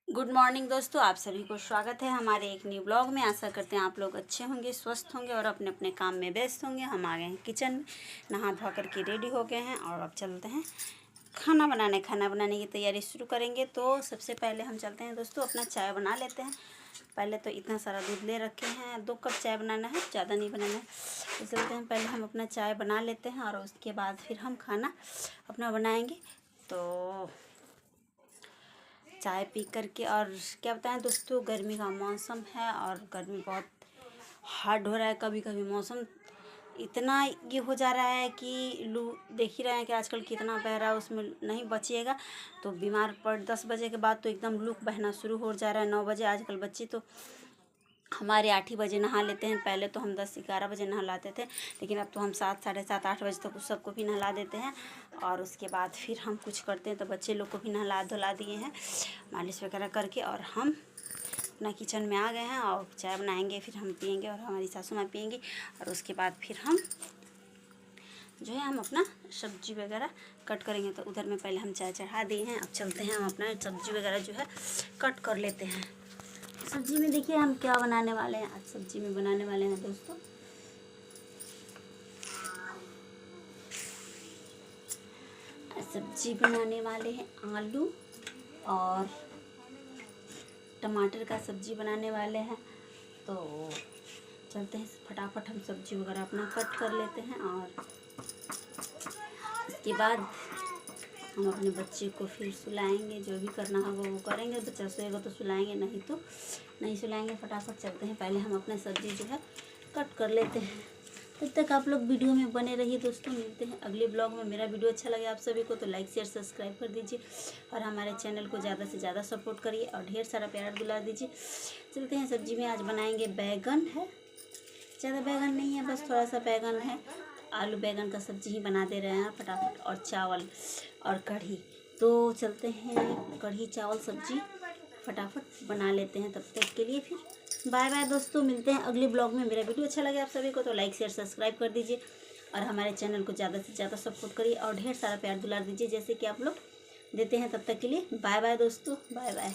Good morning दोस्तों, आप सभी को स्वागत है हमारे एक न्यू ब्लॉग में। आशा करते हैं आप लोग अच्छे होंगे, स्वस्थ होंगे और अपने अपने काम में व्यस्त होंगे। हम आ गए हैं किचन में, नहा धो करके रेडी हो गए हैं और अब चलते हैं खाना बनाने की तैयारी शुरू करेंगे। तो सबसे पहले हम चलते हैं दोस्तों, अपना चाय बना लेते हैं। पहले तो इतना सारा दूध ले रखे हैं, 2 कप चाय बनाना है, ज़्यादा नहीं बनाना है। तो चलते हैं, पहले हम अपना चाय बना लेते हैं और उसके बाद फिर हम खाना अपना बनाएंगे। तो चाय पी करके, और क्या बताएं दोस्तों, गर्मी का मौसम है और गर्मी बहुत हार्ड हो रहा है। कभी कभी मौसम इतना ये हो जा रहा है कि लू देख ही रहे हैं कि आजकल कितना बह रहा है, उसमें नहीं बचिएगा तो बीमार पड़। 10 बजे के बाद तो एकदम लू बहना शुरू हो जा रहा है। 9 बजे आजकल बच्चे तो हमारे 8 ही बजे नहा लेते हैं। पहले तो हम 10-11 बजे नहलाते थे, लेकिन अब तो हम 7, साढ़े 7, 8 बजे तक सबको भी नहला देते हैं। और उसके बाद फिर हम कुछ करते हैं तो बच्चे लोग को भी नहला धुला दिए हैं, मालिश वगैरह करके। और हम अपना किचन में आ गए हैं और चाय बनाएंगे, फिर हम पियेंगे और हमारी सासू माँ पियेंगी। और उसके बाद फिर हम जो है हम अपना सब्जी वगैरह कट करेंगे। तो उधर में पहले हम चाय चढ़ा दिए हैं, अब चलते हैं हम अपना सब्जी वगैरह जो है कट कर लेते हैं। सब्जी में देखिए हम क्या बनाने वाले हैं। आज सब्जी में बनाने वाले हैं दोस्तों, सब्जी बनाने वाले हैं आलू और टमाटर का सब्जी बनाने वाले हैं। तो चलते हैं, फटाफट हम सब्जी वगैरह अपना कट कर लेते हैं और इसके बाद हम अपने बच्चे को फिर सुलाएंगे। जो भी करना होगा वो करेंगे। बच्चा सोएगा तो सुलाएंगे, नहीं तो नहीं सुलाएंगे। फटाफट चलते हैं, पहले हम अपना सब्जी जो है कट कर लेते हैं। तब तक आप लोग वीडियो में बने रहिए दोस्तों। मिलते हैं अगले ब्लॉग में। मेरा वीडियो अच्छा लगे आप सभी को तो लाइक शेयर सब्सक्राइब कर दीजिए और हमारे चैनल को ज़्यादा से ज़्यादा सपोर्ट करिए और ढेर सारा प्यार दिला दीजिए। चलते हैं, सब्जी में आज बनाएंगे बैगन है, ज़्यादा बैगन नहीं है, बस थोड़ा सा बैगन है। आलू बैगन का सब्जी ही बना दे रहे हैं फटाफट, और चावल और कढ़ी। तो चलते हैं, कढ़ी चावल सब्जी फटाफट बना लेते हैं। तब तक के लिए फिर बाय बाय दोस्तों, मिलते हैं अगले ब्लॉग में। मेरा वीडियो अच्छा लगे आप सभी को तो लाइक शेयर सब्सक्राइब कर दीजिए और हमारे चैनल को ज़्यादा से ज़्यादा सपोर्ट करिए और ढेर सारा प्यार दुलार दीजिए जैसे कि आप लोग देते हैं। तब तक के लिए बाय बाय दोस्तों, बाय बाय।